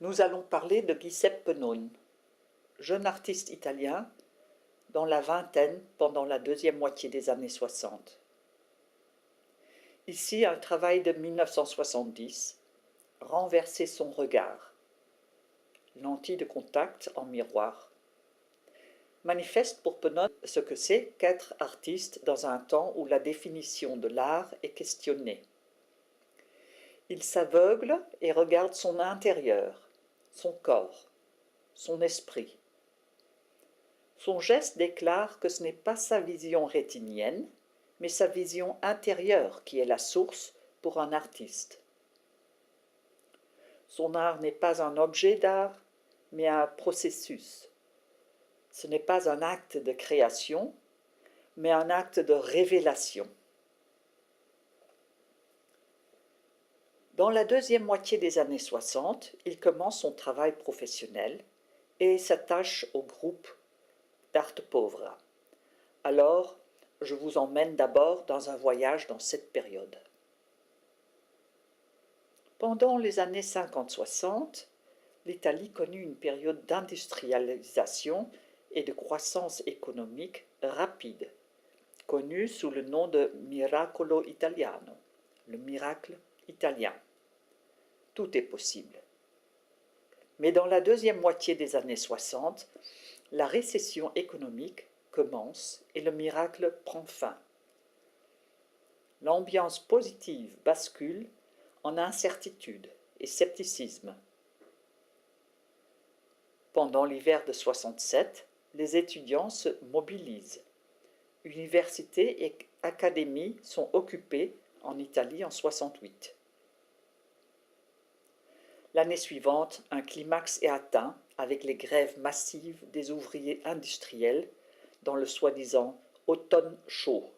Nous allons parler de Giuseppe None, jeune artiste italien dans la vingtaine pendant la deuxième moitié des années 60. Ici, un travail de 1970, Renverser son regard, lentille de contact en miroir, manifeste pour Penone ce que c'est qu'être artiste dans un temps où la définition de l'art est questionnée. Il s'aveugle et regarde son intérieur, son corps, son esprit. Son geste déclare que ce n'est pas sa vision rétinienne, mais sa vision intérieure qui est la source pour un artiste. Son art n'est pas un objet d'art, mais un processus. Ce n'est pas un acte de création, mais un acte de révélation. Dans la deuxième moitié des années 60, il commence son travail professionnel et s'attache au groupe d'Arte Povera. Alors, je vous emmène d'abord dans un voyage dans cette période. Pendant les années 50-60, l'Italie connut une période d'industrialisation et de croissance économique rapide, connue sous le nom de Miracolo Italiano, le miracle italien. Tout est possible. Mais dans la deuxième moitié des années 60, la récession économique commence et le miracle prend fin. L'ambiance positive bascule en incertitude et scepticisme. Pendant l'hiver de 67, les étudiants se mobilisent. Universités et académies sont occupées en Italie en 68. L'année suivante, un climax est atteint avec les grèves massives des ouvriers industriels dans le soi-disant automne chaud.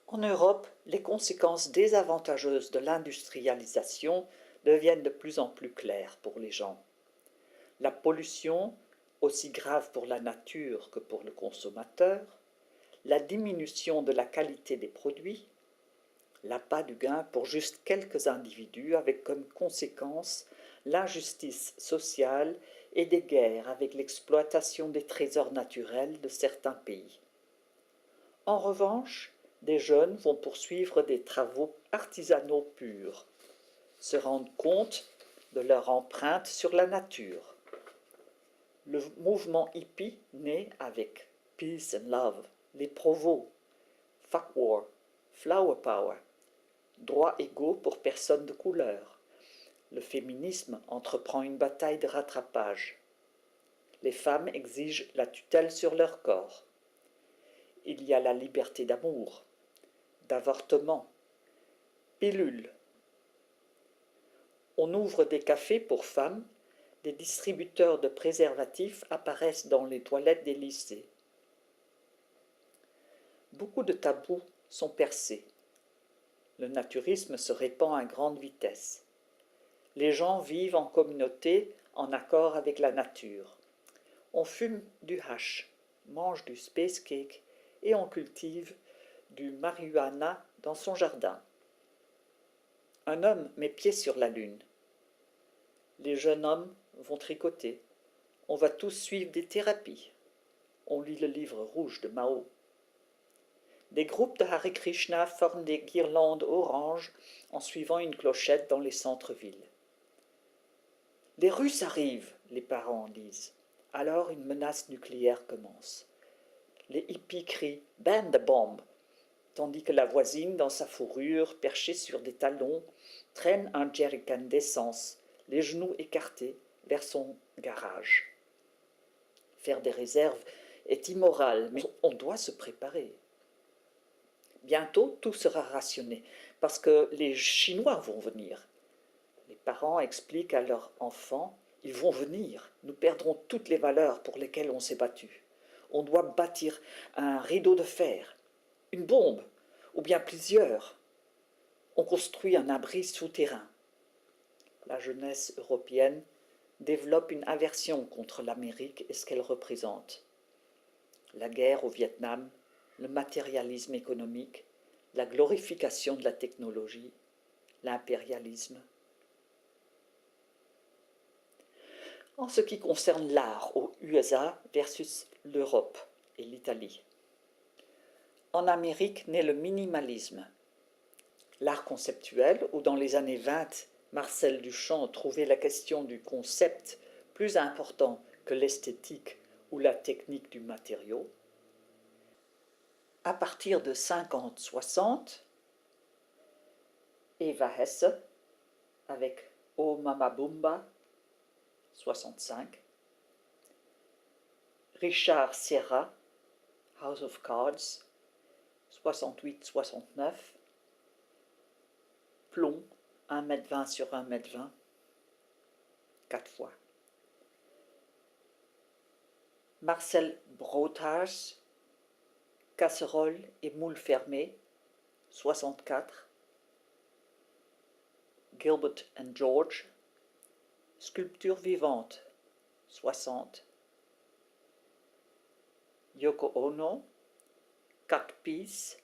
En Europe, les conséquences désavantageuses de l'industrialisation deviennent de plus en plus claires pour les gens. La pollution, aussi grave pour la nature que pour le consommateur, la diminution de la qualité des produits, l'appât du gain pour juste quelques individus avec comme conséquence l'injustice sociale et des guerres avec l'exploitation des trésors naturels de certains pays. En revanche, des jeunes vont poursuivre des travaux artisanaux purs, se rendre compte de leur empreinte sur la nature. Le mouvement hippie naît avec Peace and Love, les provos, Fuck War, Flower Power, droits égaux pour personnes de couleur. Le féminisme entreprend une bataille de rattrapage. Les femmes exigent la tutelle sur leur corps. Il y a la liberté d'amour, d'avortement, pilule. On ouvre des cafés pour femmes, des distributeurs de préservatifs apparaissent dans les toilettes des lycées. Beaucoup de tabous sont percés. Le naturisme se répand à grande vitesse. Les gens vivent en communauté en accord avec la nature. On fume du hash, mange du space cake et on cultive du marijuana dans son jardin. Un homme met pied sur la lune. Les jeunes hommes vont tricoter. On va tous suivre des thérapies. On lit le livre rouge de Mao. Des groupes de Hare Krishna forment des guirlandes oranges en suivant une clochette dans les centres-villes. Les Russes arrivent, les parents disent. Alors une menace nucléaire commence. Les hippies crient « Ban the bomb !» tandis que la voisine, dans sa fourrure, perchée sur des talons, traîne un jerrycan d'essence, les genoux écartés, vers son garage. Faire des réserves est immoral, mais on doit se préparer. Bientôt, tout sera rationné, parce que les Chinois vont venir. Les parents expliquent à leurs enfants « Ils vont venir, nous perdrons toutes les valeurs pour lesquelles on s'est battu. On doit bâtir un rideau de fer, une bombe, ou bien plusieurs. On construit un abri souterrain. » La jeunesse européenne développe une aversion contre l'Amérique et ce qu'elle représente. La guerre au Vietnam, le matérialisme économique, la glorification de la technologie, l'impérialisme. En ce qui concerne l'art aux USA versus l'Europe et l'Italie. En Amérique naît le minimalisme. L'art conceptuel, où dans les années 20, Marcel Duchamp trouvait la question du concept plus important que l'esthétique ou la technique du matériau. À partir de 50-60, Eva Hesse avec Oh Mama Bumba, 65. Richard Serra, House of Cards, 68-69. Plomb, 1,20 m sur 1,20 m, 4 fois. Marcel Broodhaars, Casserole et moules fermés, 64. Gilbert and George, Sculpture vivante, 60. Yoko Ono, 4 Piece,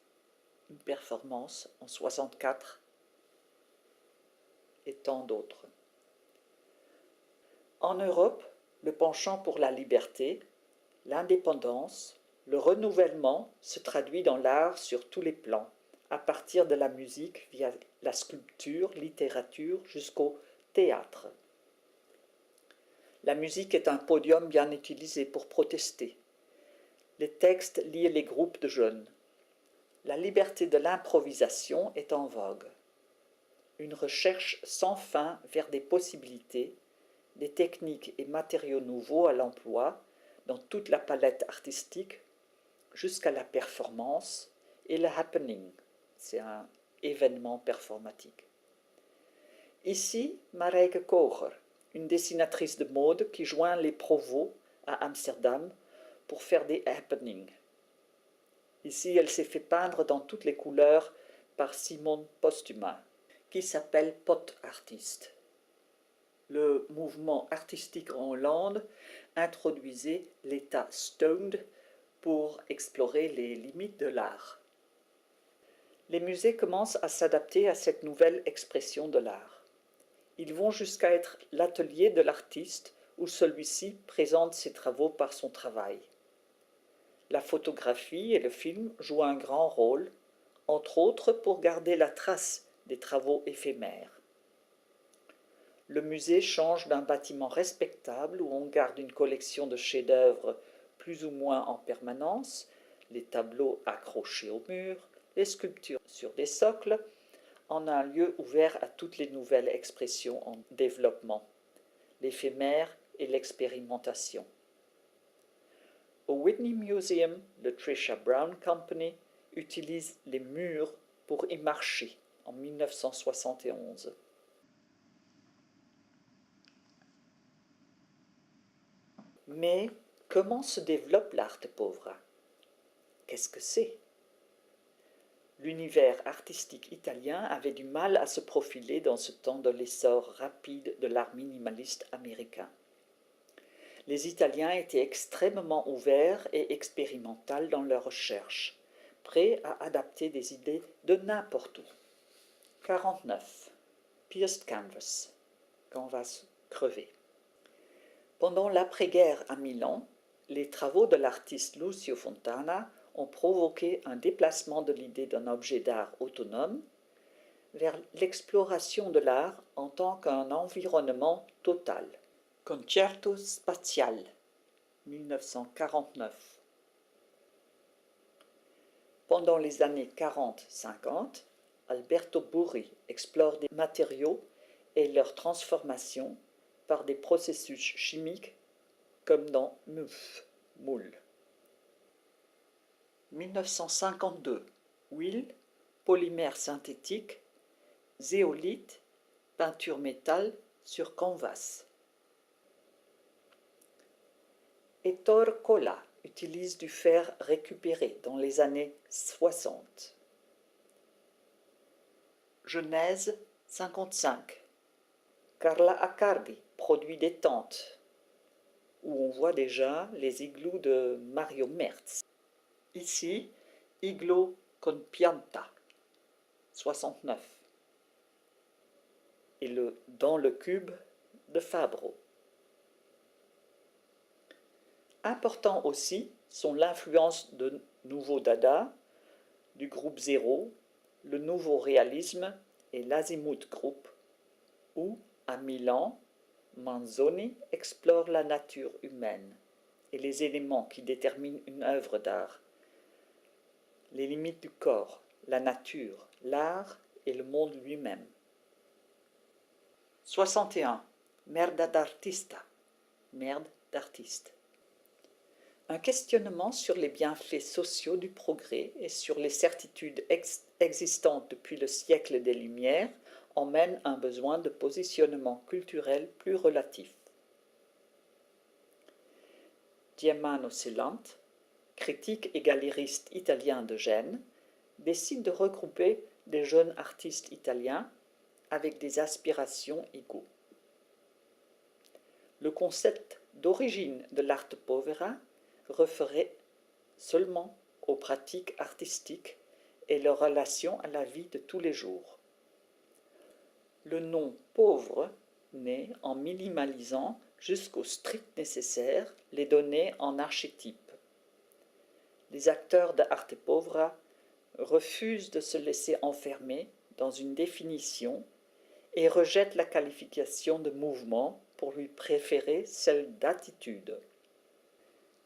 une performance en 64, et tant d'autres. En Europe, le penchant pour la liberté, l'indépendance, le renouvellement se traduit dans l'art sur tous les plans, à partir de la musique via la sculpture, littérature jusqu'au théâtre. La musique est un podium bien utilisé pour protester. Les textes lient les groupes de jeunes. La liberté de l'improvisation est en vogue. Une recherche sans fin vers des possibilités, des techniques et matériaux nouveaux à l'emploi dans toute la palette artistique, jusqu'à la performance et le happening. C'est un événement performatique. Ici, Marijke Koger, une dessinatrice de mode qui joint les provos à Amsterdam pour faire des happenings. Ici, elle s'est fait peindre dans toutes les couleurs par Simon Postuma, qui s'appelle Pot Artist. Le mouvement artistique en Hollande introduisait l'état stoned pour explorer les limites de l'art. Les musées commencent à s'adapter à cette nouvelle expression de l'art. Ils vont jusqu'à être l'atelier de l'artiste où celui-ci présente ses travaux par son travail. La photographie et le film jouent un grand rôle, entre autres pour garder la trace des travaux éphémères. Le musée change d'un bâtiment respectable où on garde une collection de chefs-d'œuvre plus ou moins en permanence, les tableaux accrochés au mur, les sculptures sur des socles, en un lieu ouvert à toutes les nouvelles expressions en développement, l'éphémère et l'expérimentation. Au Whitney Museum, le Trisha Brown Company utilise les murs pour y marcher en 1971. Mais comment se développe l'arte povera? Qu'est-ce que c'est? L'univers artistique italien avait du mal à se profiler dans ce temps de l'essor rapide de l'art minimaliste américain. Les Italiens étaient extrêmement ouverts et expérimentaux dans leurs recherches, prêts à adapter des idées de n'importe où. 49. Pierced Canvas, canvas crevé. Pendant l'après-guerre à Milan, les travaux de l'artiste Lucio Fontana ont provoqué un déplacement de l'idée d'un objet d'art autonome vers l'exploration de l'art en tant qu'un environnement total. Concerto Spaziale, 1949. Pendant les années 40-50, Alberto Burri explore des matériaux et leur transformation par des processus chimiques comme dans MUF, moule. 1952, huile, polymère synthétique, zéolite, peinture métal sur canvas. Ettore Colla utilise du fer récupéré dans les années 60. Genèse 55. Carla Accardi produit des tentes, où on voit déjà les igloos de Mario Merz. Ici, Iglo con pianta, 69. Et dans le cube de Fabro. Importants aussi sont l'influence de Nouveau Dada, du groupe Zéro, le Nouveau Réalisme et l'Azimuth Group, où, à Milan, Manzoni explore la nature humaine et les éléments qui déterminent une œuvre d'art, les limites du corps, la nature, l'art et le monde lui-même. 61. Merda d'artista. Merde d'artiste. Un questionnement sur les bienfaits sociaux du progrès et sur les certitudes existantes depuis le siècle des Lumières emmène un besoin de positionnement culturel plus relatif. Giammano Celant, critique et galériste italien de Gênes, décide de regrouper des jeunes artistes italiens avec des aspirations égaux. Le concept d'origine de l'arte povera referait seulement aux pratiques artistiques et leur relation à la vie de tous les jours. Le nom pauvre naît en minimalisant jusqu'au strict nécessaire les données en archétypes. Les acteurs de arte povera refusent de se laisser enfermer dans une définition et rejettent la qualification de mouvement pour lui préférer celle d'attitude.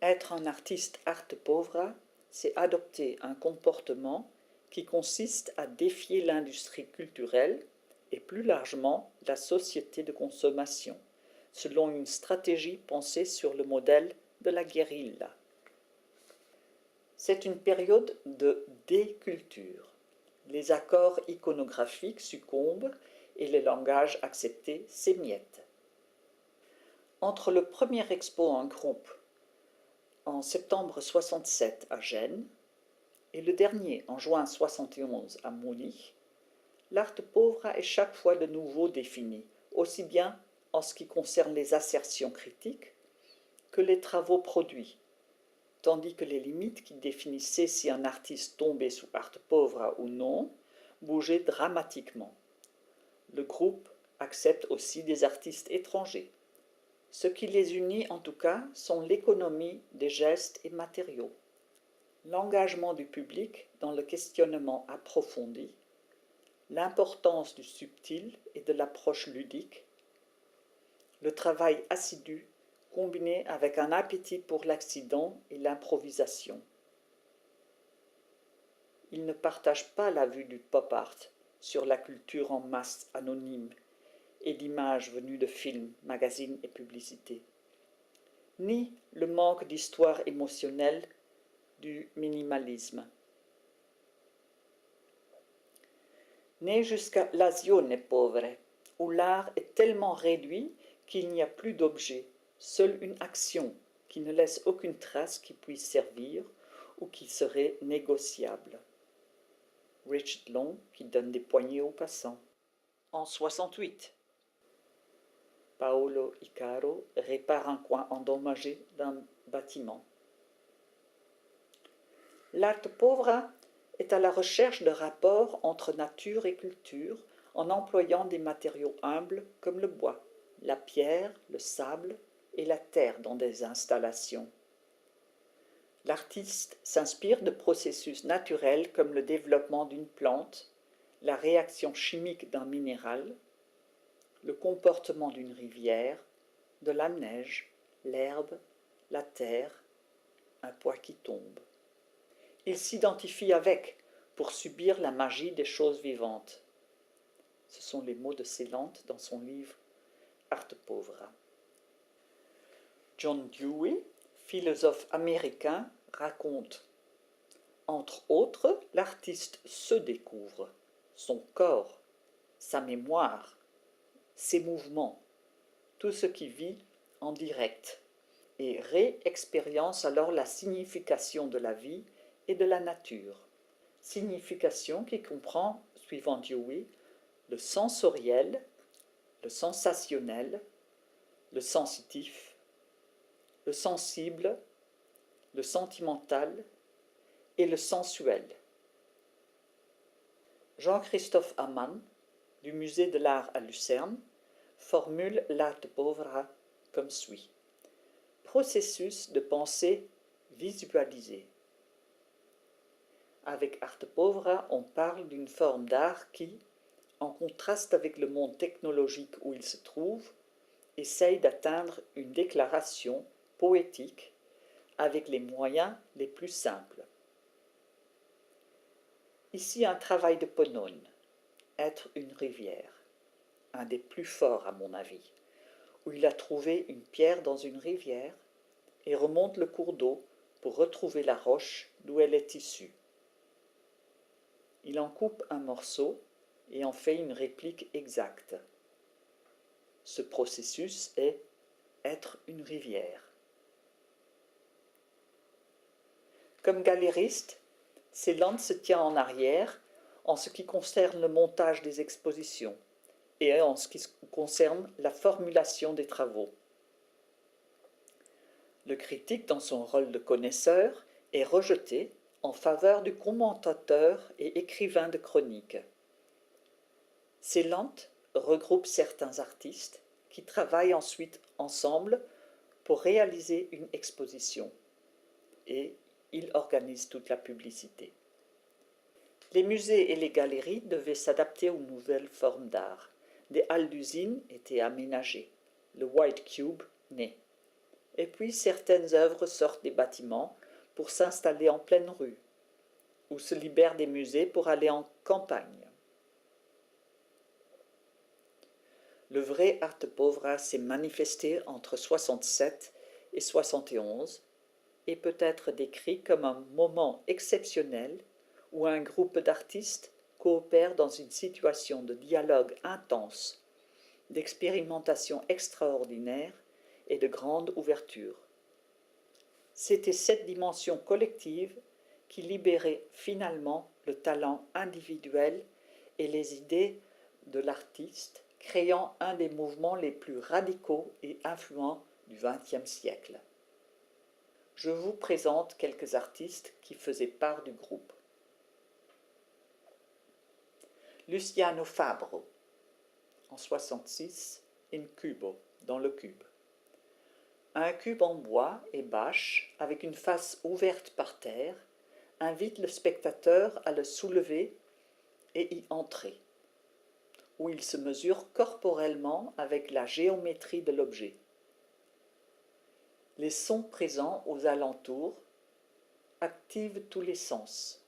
Être un artiste arte povera, c'est adopter un comportement qui consiste à défier l'industrie culturelle et plus largement la société de consommation, selon une stratégie pensée sur le modèle de la guérilla. C'est une période de déculture. Les accords iconographiques succombent et le langage accepté s'émiette. Entre le premier expo en groupe en septembre 67 à Gênes et le dernier en juin 71 à Munich, l'arte povera est chaque fois de nouveau définie, aussi bien en ce qui concerne les assertions critiques que les travaux produits, tandis que les limites qui définissaient si un artiste tombait sous arte povera ou non bougeaient dramatiquement. Le groupe accepte aussi des artistes étrangers. Ce qui les unit en tout cas sont l'économie des gestes et matériaux, l'engagement du public dans le questionnement approfondi, l'importance du subtil et de l'approche ludique, le travail assidu combiné avec un appétit pour l'accident et l'improvisation. Ils ne partagent pas la vue du pop art sur la culture en masse anonyme et d'images venues de films, magazines et publicités, ni le manque d'histoire émotionnelle du minimalisme. Né jusqu'à l'azione povere, où l'art est tellement réduit qu'il n'y a plus d'objet, seule une action qui ne laisse aucune trace qui puisse servir ou qui serait négociable. Richard Long qui donne des poignées aux passants. En 68, Paolo Icaro répare un coin endommagé d'un bâtiment. L'arte povera est à la recherche de rapports entre nature et culture en employant des matériaux humbles comme le bois, la pierre, le sable et la terre dans des installations. L'artiste s'inspire de processus naturels comme le développement d'une plante, la réaction chimique d'un minéral, le comportement d'une rivière, de la neige, l'herbe, la terre, un poids qui tombe. Il s'identifie avec pour subir la magie des choses vivantes. Ce sont les mots de Celant dans son livre Arte povera. John Dewey, philosophe américain, raconte entre autres, l'artiste se découvre, son corps, sa mémoire, ses mouvements, tout ce qui vit en direct, et réexpérience alors la signification de la vie et de la nature. Signification qui comprend, suivant Dewey, le sensoriel, le sensationnel, le sensitif, le sensible, le sentimental et le sensuel. Jean-Christophe Amann, du Musée de l'Art à Lucerne, formule l'arte povera comme suit. processus de pensée visualisé. Avec Arte Povera, on parle d'une forme d'art qui, en contraste avec le monde technologique où il se trouve, essaye d'atteindre une déclaration poétique avec les moyens les plus simples. Ici un travail de Ponone, être une rivière, un des plus forts à mon avis, où il a trouvé une pierre dans une rivière et remonte le cours d'eau pour retrouver la roche d'où elle est issue. Il en coupe un morceau et en fait une réplique exacte. Ce processus est être une rivière. Comme galériste, Celan se tient en arrière en ce qui concerne le montage des expositions et en ce qui concerne la formulation des travaux. Le critique, dans son rôle de connaisseur, est rejeté en faveur du commentateur et écrivain de chroniques. Celan regroupe certains artistes qui travaillent ensuite ensemble pour réaliser une exposition et il organise toute la publicité. Les musées et les galeries devaient s'adapter aux nouvelles formes d'art. Des halles d'usine étaient aménagées, le White Cube naît. Et puis certaines œuvres sortent des bâtiments pour s'installer en pleine rue, ou se libèrent des musées pour aller en campagne. Le vrai Arte Povera s'est manifesté entre 67 et 71 et peut être décrit comme un moment exceptionnel où un groupe d'artistes coopère dans une situation de dialogue intense, d'expérimentation extraordinaire et de grande ouverture. C'était cette dimension collective qui libérait finalement le talent individuel et les idées de l'artiste, créant un des mouvements les plus radicaux et influents du XXe siècle. Je vous présente quelques artistes qui faisaient part du groupe. Luciano Fabro, en 66, in cubo, dans le cube. Un cube en bois et bâche, avec une face ouverte par terre, invite le spectateur à le soulever et y entrer, où il se mesure corporellement avec la géométrie de l'objet. Les sons présents aux alentours activent tous les sens.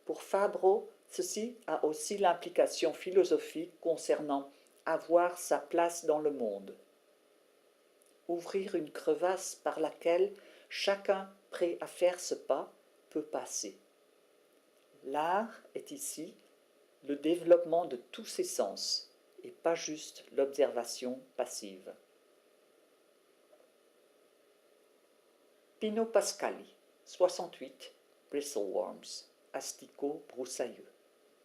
Pour Fabro, ceci a aussi l'implication philosophique concernant avoir sa place dans le monde. Ouvrir une crevasse par laquelle chacun prêt à faire ce pas peut passer. L'art est ici le développement de tous ses sens et pas juste l'observation passive. Pino Pascali, 68, Bristleworms, asticots broussailleux.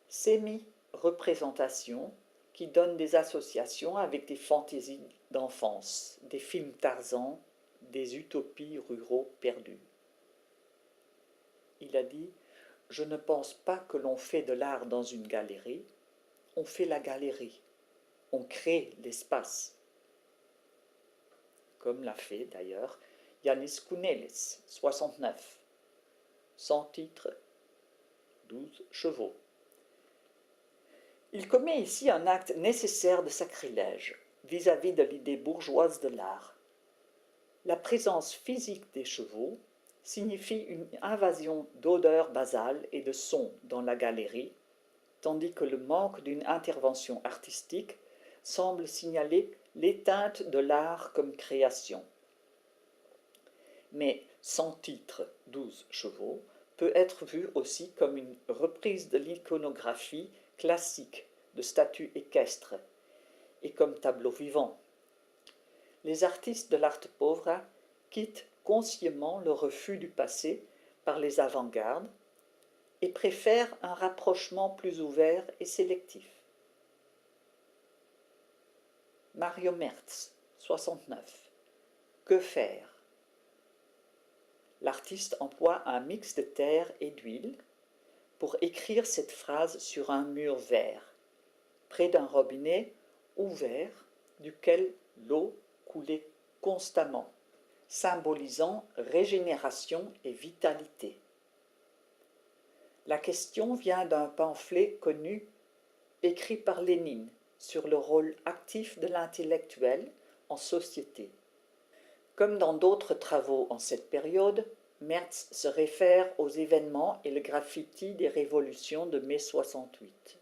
Semi-représentation qui donne des associations avec des fantaisies d'enfance, des films Tarzan, des utopies ruraux perdus. Il a dit « Je ne pense pas que l'on fait de l'art dans une galerie, on fait la galerie, on crée l'espace. » Comme l'a fait d'ailleurs Yanis Kounelis, 69, sans titre, 12 chevaux. Il commet ici un acte nécessaire de sacrilège vis-à-vis de l'idée bourgeoise de l'art. La présence physique des chevaux signifie une invasion d'odeurs basales et de sons dans la galerie, tandis que le manque d'une intervention artistique semble signaler l'éteinte de l'art comme création. Mais sans titre, 12 chevaux, peut être vu aussi comme une reprise de l'iconographie classique de statues équestres et comme tableau vivant. Les artistes de l'Arte Povera quittent consciemment le refus du passé par les avant-gardes et préfèrent un rapprochement plus ouvert et sélectif. Mario Merz, 69. Que faire? L'artiste emploie un mix de terre et d'huile pour écrire cette phrase sur un mur vert, près d'un robinet ouvert duquel l'eau coulait constamment. symbolisant régénération et vitalité. La question vient d'un pamphlet connu écrit par Lénine sur le rôle actif de l'intellectuel en société. Comme dans d'autres travaux en cette période, Merz se réfère aux événements et le graffiti des révolutions de mai 68.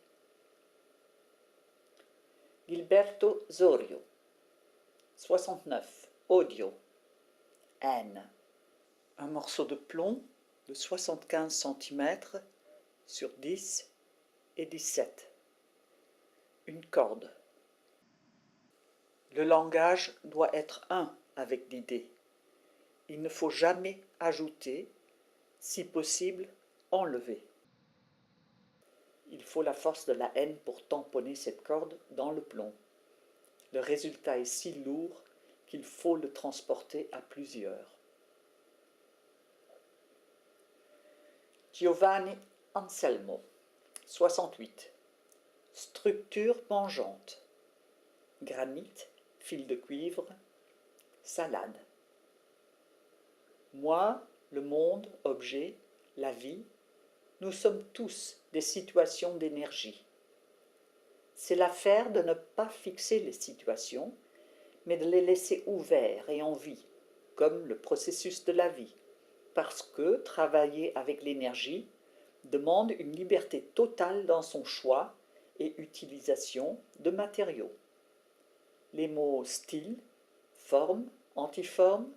Gilberto Zorio, 69, audio, N. Un morceau de plomb de 75 cm sur 10 et 17. Une corde. Le langage doit être un avec l'idée. Il ne faut jamais ajouter, si possible, enlever. Il faut la force de la haine pour tamponner cette corde dans le plomb. Le résultat est si lourd qu'il faut le transporter à plusieurs. Giovanni Anselmo, 68. Structure mangeante. Granit, fil de cuivre, salade. Moi, le monde, objet, la vie, nous sommes tous des situations d'énergie. C'est l'affaire de ne pas fixer les situations, mais de les laisser ouverts et en vie, comme le processus de la vie, parce que travailler avec l'énergie demande une liberté totale dans son choix et utilisation de matériaux. Les mots style, forme, antiforme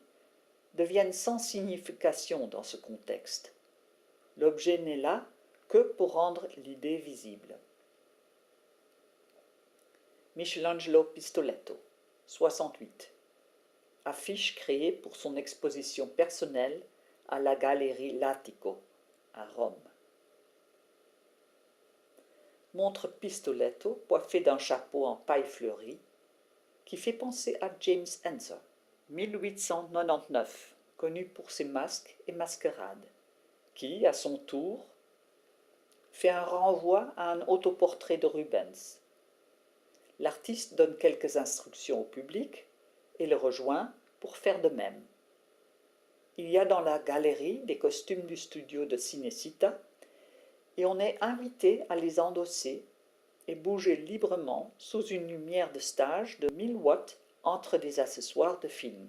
deviennent sans signification dans ce contexte. L'objet n'est là que pour rendre l'idée visible. Michelangelo Pistoletto, 68. Affiche créée pour son exposition personnelle à la Galerie Latico, à Rome. Montre Pistoletto coiffé d'un chapeau en paille fleurie qui fait penser à James Ensor, 1899, connu pour ses masques et mascarades, qui, à son tour, fait un renvoi à un autoportrait de Rubens. L'artiste donne quelques instructions au public et le rejoint pour faire de même. Il y a dans la galerie des costumes du studio de Cinecittà et on est invité à les endosser et bouger librement sous une lumière de stage de 1000 watts entre des accessoires de film.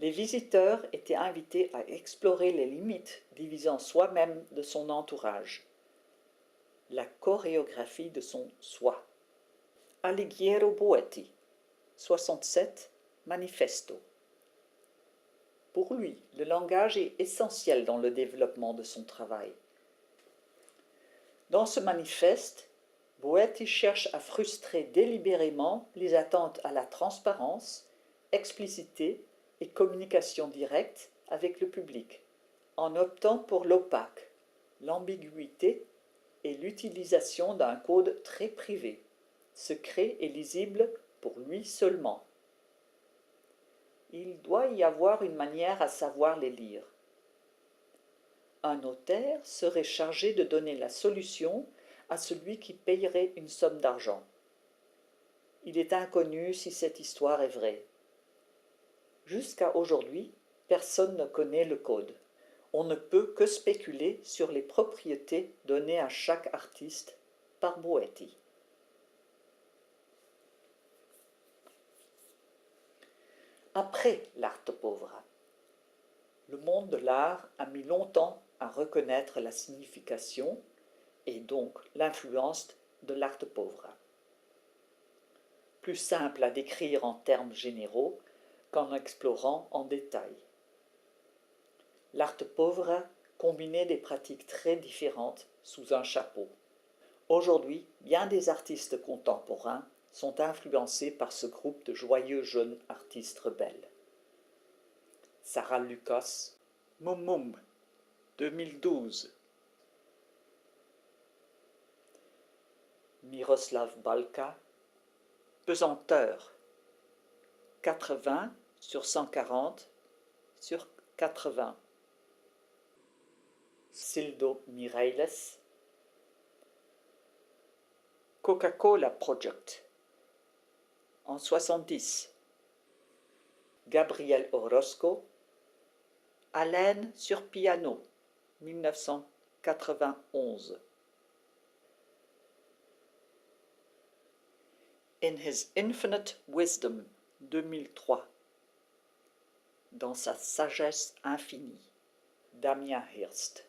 Les visiteurs étaient invités à explorer les limites divisant soi-même de son entourage, la chorégraphie de son soi. Alighiero Boetti, 67, Manifesto. Pour lui, le langage est essentiel dans le développement de son travail. Dans ce manifeste, Boetti cherche à frustrer délibérément les attentes à la transparence, explicité et communication directe avec le public, en optant pour l'opaque, l'ambiguïté et l'utilisation d'un code très privé, secret et lisible pour lui seulement. Il doit y avoir une manière à savoir les lire. Un notaire serait chargé de donner la solution à celui qui payerait une somme d'argent. Il est inconnu si cette histoire est vraie. Jusqu'à aujourd'hui, personne ne connaît le code. On ne peut que spéculer sur les propriétés données à chaque artiste par Boetti. Après l'arte povera, le monde de l'art a mis longtemps à reconnaître la signification et donc l'influence de l'arte povera. Plus simple à décrire en termes généraux qu'en explorant en détail. L'arte povera combinait des pratiques très différentes sous un chapeau. Aujourd'hui, bien des artistes contemporains sont influencés par ce groupe de joyeux jeunes artistes rebelles. Sarah Lucas, Mum Mum, 2012. Miroslav Balka, Pesanteur, 80 sur 140 sur 80. Sildo Mireiles, Coca-Cola Project, en 70. Gabriel Orozco, Haleine sur piano, 1991. In His Infinite Wisdom, 2003. Dans sa sagesse infinie, Damien Hirst.